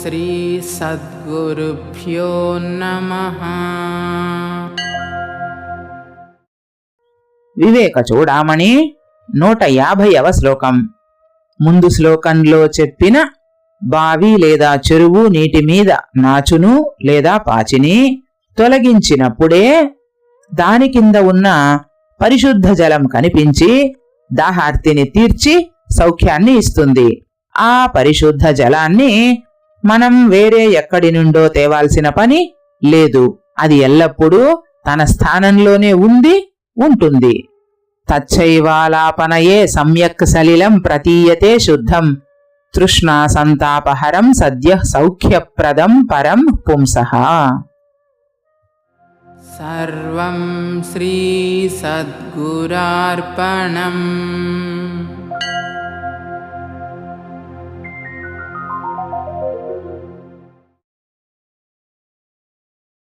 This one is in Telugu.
శ్రీ సద్గురుభ్యో నమః. వివేక చూడామణి 150వ శ్లోకం. ముందు శ్లోకంలో చెప్పిన బావి లేదా చెరువు నీటి మీద నాచును లేదా పాచిని తొలగించినప్పుడే దాని కింద ఉన్న పరిశుద్ధ జలం కనిపించి దాహార్తిని తీర్చి సౌఖ్యాన్ని ఇస్తుంది. ఆ పరిశుద్ధ జలాన్ని మనం వేరే ఎక్కడి నుండో తేవాల్సిన పని లేదు. అది ఎల్లప్పుడూ తన స్థానంలోనే ఉంటుంది. తచ్చైవాలాపనయే సమ్యక్ సలిలం ప్రతీయతే శుద్ధం తృష్ణా సంతాపహరం సద్యః సౌఖ్యప్రదం పరం పుంసః. సర్వం శ్రీ సద్గురార్పణం.